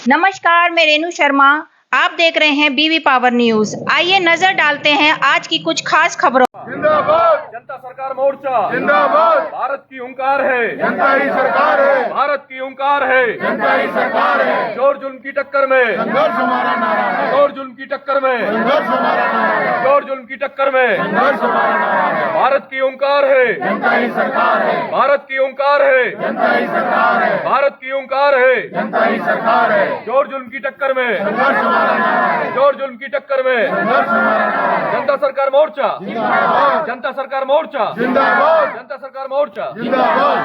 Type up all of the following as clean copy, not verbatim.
नमस्कार, मैं रेणु शर्मा। आप देख रहे हैं बीवी पावर न्यूज। आइए नजर डालते हैं आज की कुछ खास खबरों। जिंदाबाद जनता सरकार मोर्चा जिंदाबाद। भारत की हुंकार है, जनता ही सरकार है, भारत की हुंकार है। जनता ही सरकार है। जोर जुल्म की टक्कर में, संघर्ष हमारा नारा है, जोर जुल्म की टक्कर में, संघर्ष हमारा नारा है, जोर जुल्म की टक्कर में। संघर्ष हमारा नारा है। भारत की हुंकार है, जनता ही सरकार है, भारत की हुंकार है, जनता ही सरकार है, भारत की हुंकार है। जनता ही सरकार है। जोर जुल्म की टक्कर में, संघर्ष हमारा नारा है, जोर जुल्म की टक्कर में। संघर्ष हमारा नारा है। जनता सरकार मोर्चा जिंदाबाद जनता सरकार मोर्चा जिंदाबाद जनता सरकार मोर्चा। जिंदाबाद।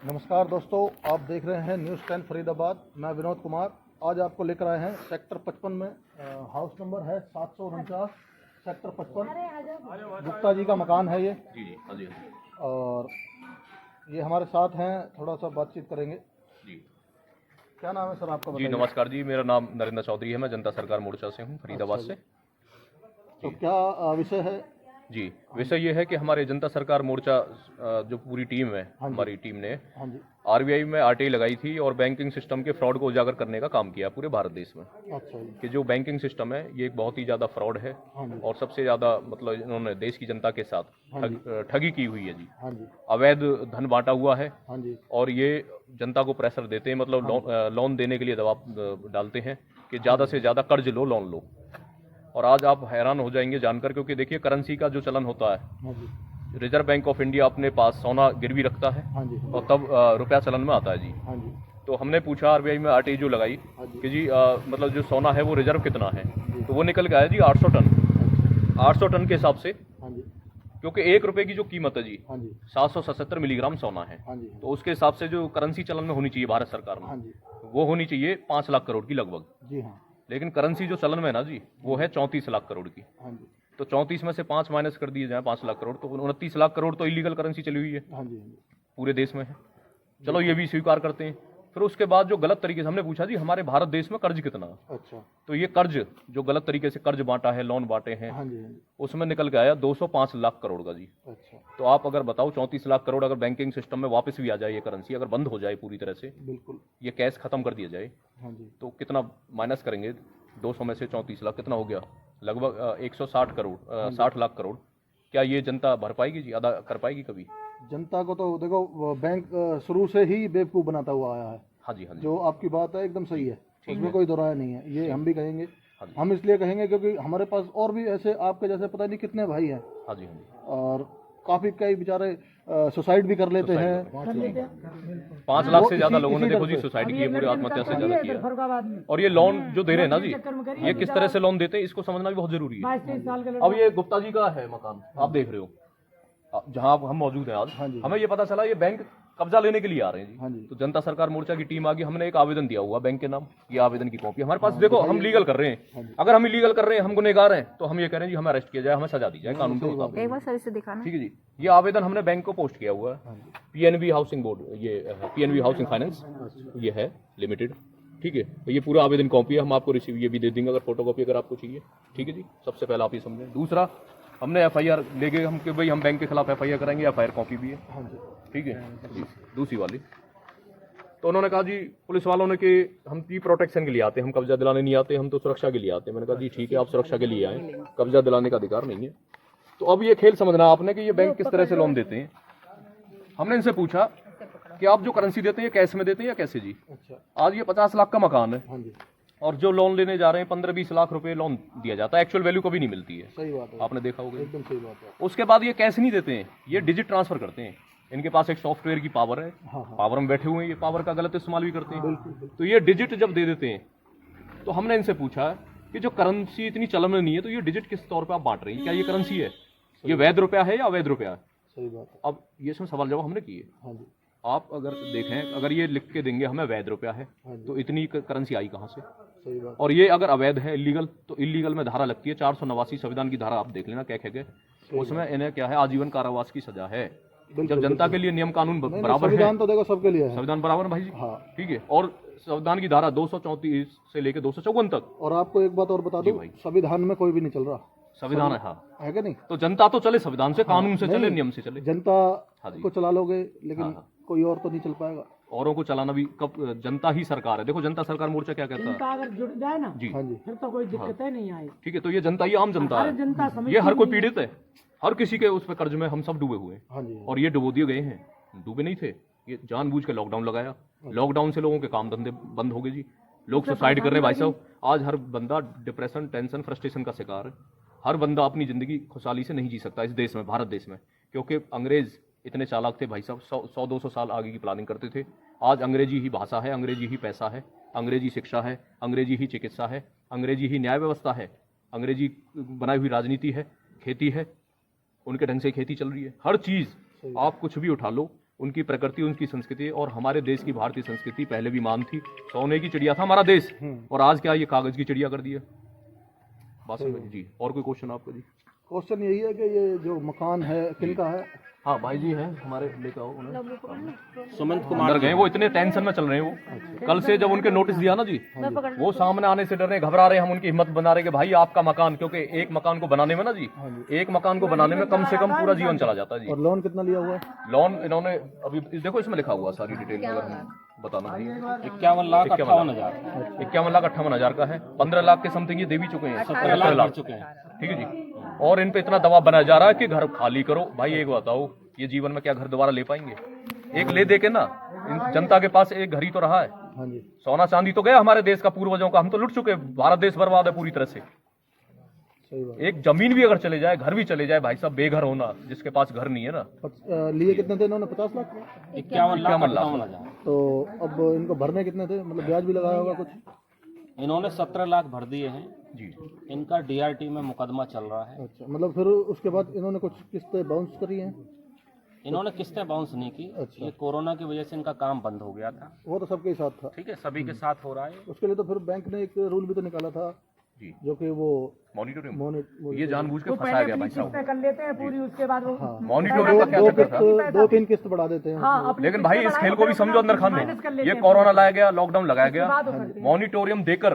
नमस्कार दोस्तों, आप देख रहे हैं न्यूज़ 10 फरीदाबाद। मैं विनोद कुमार। आज आपको लेकर आए हैं सेक्टर 55 में। हाउस नंबर है 749, सेक्टर 55। गुप्ता जी का मकान है ये। जी जी, हाँ जी, हाँ जी। और ये हमारे साथ हैं, थोड़ा सा बातचीत करेंगे। जी क्या नाम है सर आपका? जी, बताइए। नमस्कार जी, मेरा नाम नरेंद्र चौधरी है। मैं जनता सरकार मोर्चा से हूँ, फरीदाबाद से। तो क्या विषय है? जी, विषय ये है कि हमारे जनता सरकार मोर्चा जो पूरी टीम है, हाँ जी। हमारी टीम ने हाँ जी। आरबीआई में आरटीआई लगाई थी और बैंकिंग सिस्टम के फ्रॉड को उजागर करने का काम किया पूरे भारत देश में। अच्छा जी। कि जो बैंकिंग सिस्टम है ये एक बहुत ही ज़्यादा फ्रॉड है हाँ जी। और सबसे ज़्यादा मतलब इन्होंने देश की जनता के साथ हाँ जी। ठगी की हुई है जी। हाँ जी। अवैध धन बांटा हुआ है हाँ जी। और ये जनता को प्रेशर देते हैं, मतलब लोन देने के लिए दबाव डालते हैं कि ज़्यादा से ज़्यादा कर्ज लो, लोन लो। और आज आप हैरान हो जाएंगे जानकर, क्योंकि देखिए करेंसी का जो चलन होता है, हाँ जी। रिजर्व बैंक ऑफ इंडिया अपने पास सोना गिरवी रखता है हाँ जी। और तब रुपया चलन में आता है जी। हाँ जी। तो हमने पूछा आरबीआई में आरटीआई जो लगाई हाँ जी। कि जी मतलब जो सोना है वो रिजर्व कितना है, जी। तो वो निकल के आया जी 800 टन। 800 टन के हिसाब से, हाँ जी। क्योंकि 1 रुपए की जो कीमत है जी हाँ जी। 777 मिलीग्राम सोना है, हाँ जी। तो उसके हिसाब से जो करेंसी चलन में होनी चाहिए भारत सरकार हाँ में, जी। वो होनी चाहिए 5 लाख करोड़ की लगभग। जी हाँ। लेकिन करेंसी जो चलन में है ना जी, वो है 34 लाख करोड़ की। हाँ जी। तो 34 में से 5 माइनस कर दिए जाए 5 लाख करोड़, तो 29 लाख करोड़ तो इलीगल करेंसी चली हुई है, हाँ जी। हाँ जी। पूरे देश में है। चलो ये भी स्वीकार करते हैं। फिर उसके बाद जो गलत तरीके से हमने पूछा जी हमारे भारत देश में कर्ज कितना है, अच्छा। तो ये कर्ज जो गलत तरीके से कर्ज बांटा है, लोन बांटे हैं, हाँ जी। हाँ जी। उसमें निकल के आया 205 लाख करोड़ का जी। अच्छा। तो आप अगर बताओ 34 लाख करोड़ अगर बैंकिंग सिस्टम में वापस भी आ जाए, ये करेंसी अगर बंद हो जाए पूरी तरह से, बिल्कुल। ये कैश खत्म कर दिया जाए, हाँ जी। तो कितना माइनस करेंगे 200 में से 34 लाख, कितना हो गया? लगभग 160 करोड़, 60 लाख करोड़। क्या ये जनता भर पाएगी जी, अदा कर पाएगी कभी? जनता को तो देखो, वो बैंक शुरू से ही बेवकूफ़ बनाता हुआ आया है। हाँ जी, हाँ जी, जो आपकी बात है एकदम सही है, उसमें कोई दो राय नहीं है। ये हम भी कहेंगे। हाँ जी। हम इसलिए कहेंगे क्योंकि हमारे पास और भी ऐसे आपके जैसे पता नहीं कितने भाई हैं, हाँ जी, हाँ जी। और काफ़ी कई बेचारे सुसाइड भी कर लेते हैं। 5 लाख से ज्यादा इसी- लोगों ने इसी देखो डर जी से। सुसाइड की है, पूरे आत्महत्या से ज्यादा किया। और ये लोन जो दे रहे हैं ना जी, ये किस तरह से लोन देते हैं इसको समझना भी बहुत जरूरी है। अब ये गुप्ता जी का है मकान, आप देख रहे हो जहाँ हम मौजूद हैं आज। हाँ जी। हमें ये पता चला ये बैंक कब्जा लेने के लिए आ रहे हैं हाँ जी। जी। तो जनता सरकार मोर्चा की टीम आ गई, हमने एक आवेदन दिया हुआ बैंक के नाम, ये आवेदन की कॉपी हमारे पास। देखो हम लीगल कर रहे हैं, अगर हम इलीगल कर रहे हैं, हम गुनहगार हैं, तो हम ये कह रहे हैं जी हमें अरेस्ट किया जाए, हमें सजा दी जाए कानून के मुताबिक। एक बार सर इसे दिखाना। ठीक है जी। ये आवेदन हमने बैंक को पोस्ट किया हुआ है। पीएनबी हाउसिंग बोर्ड, ये पीएनबी हाउसिंग फाइनेंस ये है लिमिटेड। ठीक है, तो ये पूरा आवेदन कॉपी है, हम आपको रिसीव ये भी दे देंगे अगर फोटो कॉपी अगर आपको चाहिए। ठीक है जी, सबसे पहले आप ये समझें। दूसरा, हमने एफआईआर ले गए हम कि भाई हम बैंक के खिलाफ एफआईआर करेंगे, एफआईआर कॉपी भी है। हाँ जी। ठीक है जी। दूसरी वाली, तो उन्होंने कहा जी पुलिस वालों ने कि हम की प्रोटेक्शन के लिए आते हैं, हम कब्जा दिलाने नहीं आते, हम तो सुरक्षा के लिए आते हैं। मैंने कहा जी ठीक है, आप सुरक्षा के लिए आए, कब्जा दिलाने का अधिकार नहीं है। तो अब ये खेल समझना आपने कि ये बैंक किस तरह से लोन देते हैं। हमने इनसे पूछा कि आप जो करेंसी देते हैं कैश में देते हैं या कैसे जी? अच्छा। आज ये 50 लाख का मकान है हाँ जी। और जो लोन लेने जा रहे हैं 15-20 लाख रुपए लोन दिया जाता है, एक्चुअल वैल्यू कभी नहीं मिलती है, सही बात है, आपने देखा होगा। एकदम सही बात है। उसके बाद ये कैश नहीं देते हैं, ये डिजिट ट्रांसफर करते हैं। इनके पास एक सॉफ्टवेयर की पावर है, हाँ हाँ। पावर में बैठे हुए हैं, ये पावर का गलत इस्तेमाल भी करते हैं। बिल्कुल बिल्कुल। तो ये डिजिट जब दे देते हैं, तो हमने इनसे पूछा कि जो करेंसी इतनी चलन में नहीं है, तो ये डिजिट किस तौर पे आप बांट रही हैं? क्या ये करेंसी है? ये वैध रुपया है या अवैध रुपया है? सही बात है। अब ये इसमें सवाल जवाब हमने किए। हाँ जी। आप अगर देखें, अगर ये लिख के देंगे हमें वैध रुपया है, हाँ जी। तो इतनी करेंसी आई कहाँ से? सही बात। और ये अगर अवैध है, इलीगल, तो इलीगल में धारा लगती है 489 संविधान की धारा, आप देख लेना क्या है, उसमें इन्हें क्या है, आजीवन कारावास की सजा है। जब जनता के लिए नियम कानून बराबर है, संविधान तो देखो सबके लिए है। संविधान बराबर है भाई जी। हाँ। ठीक है, और संविधान की धारा 234 से लेकर 254 तक। और आपको एक बात और बता दूं, भाई। संविधान में कोई भी नहीं चल रहा, संविधान है, हाँ, है कि नहीं? तो जनता तो चले संविधान से, कानून से चले, नहीं, नियम से चले। जनता हाँ जी। को चला लोगे, लेकिन हाँ, हाँ। कोई और तो नहीं चल पाएगा। औरों को चलाना भी कब जनता ही सरकार है। देखो जनता सरकार मोर्चा क्या कहता है इनका अगर जुड़ जाए ना जी, हाँ जी, फिर तो कोई दिक्कतें नहीं आई। ठीक है। तो ये जनता, ये आम जनता हर जनता है, समझती ये हर कोई नहीं है। पीड़ित है, हर किसी के उस पर कर्ज में हम सब डूबे हुए हैं। हाँ जी, और ये डुबो दिए गए हैं, डूबे नहीं थे। ये जानबूझ के लॉकडाउन लगाया, लॉकडाउन से लोगों के काम धंधे बंद हो गए जी, लोग सुसाइड कर रहे हैं भाई साहब। आज हर बंदा डिप्रेशन, टेंशन, फ्रस्ट्रेशन का शिकार है। हर बंदा अपनी जिंदगी खुशहाली से नहीं जी सकता इस देश में, भारत देश में, क्योंकि अंग्रेज इतने चालाक थे भाई साहब, 100-200 साल आगे की प्लानिंग करते थे। आज अंग्रेजी ही भाषा है, अंग्रेजी ही पैसा है, अंग्रेजी शिक्षा है, अंग्रेजी ही चिकित्सा है, अंग्रेजी ही न्याय व्यवस्था है, अंग्रेजी बनाई हुई राजनीति है, खेती है, उनके ढंग से खेती चल रही है। हर चीज़ आप कुछ भी उठा लो, उनकी प्रकृति, उनकी संस्कृति। और हमारे देश की भारतीय संस्कृति पहले भी मान थी, सोने की चिड़िया था हमारा देश, और आज क्या ये कागज की चिड़िया कर दी है। बात समझ जी। और कोई क्वेश्चन आपका जी? क्वेश्चन यही है कि ये जो मकान है किनका है? हाँ भाई जी हैं हमारे, लेकर आओ उन्हें। सुमंत कुमार अंदर गए, वो इतने टेंशन में चल रहे हैं। वो कल से जब उनके नोटिस दिया ना जी, वो सामने आने से डर रहे, घबरा रहे। हम उनकी हिम्मत बना रहे कि भाई आपका मकान, क्योंकि एक मकान को बनाने में ना जी, एक मकान को बनाने में कम से कम पूरा जीवन चला जाता है जी। और लोन कितना लिया हुआ है? लोन इन्होंने अभी देखो इसमें लिखा हुआ सारी डिटेल, अगर हम बताना भाई 51,58,000 का है। 15 लाख के समथिंग ये दे भी चुके हैं, 17 लाख चुके हैं, ठीक है जी। और इन पे इतना दबाव बनाया जा रहा है कि घर खाली करो। भाई एक बताओ, ये जीवन में क्या घर दोबारा ले पाएंगे? एक ले दे के ना, इन जनता के पास एक घर ही तो रहा है। हाँ जी, सोना चांदी तो गया हमारे देश का, पूर्वजों का, हम तो लुट चुके। भारत देश बर्बाद है पूरी तरह से। सही बात। एक जमीन भी अगर चले जाए, घर भी चले जाए भाई साहब, बेघर होना, जिसके पास घर नहीं है ना। लिए कितने थे इन्होंने? 50 लाख? 51 लाख। तो अब इनको भरने कितने थे? मतलब ब्याज भी लगाया होगा कुछ? इन्होंने 17 लाख भर दिए हैं जी। इनका डीआरटी में मुकदमा चल रहा है। अच्छा, मतलब फिर उसके बाद इन्होंने कुछ किस्तें बाउंस करी हैं? इन्होंने किस्तें बाउंस नहीं की। अच्छा। ये कोरोना की वजह से इनका काम बंद हो गया था। वो तो सबके ही साथ था। ठीक है, सभी के साथ हो रहा है। उसके लिए तो फिर बैंक ने एक रूल भी तो निकाला था जी, जो कि वो मॉनिटरिंग, ये जानबूझ के वो फंसाया पहले गया अपनी भाई साहब। किस्तें कर लेते हैं पूरी, उसके बाद वो मॉनिटरिंग का क्या चक्कर था? 2-3 किस्त बढ़ा देते हैं। हाँ, अपनी लेकिन किस्तें भाई इस बढ़ाए खेल को भी तो समझो अंदर माइनस कर खाने। लेते ये हैं। कोरोना लाया गया, लॉकडाउन लगाया बाद वो गया, करते हैं। मॉनिटोरियम देकर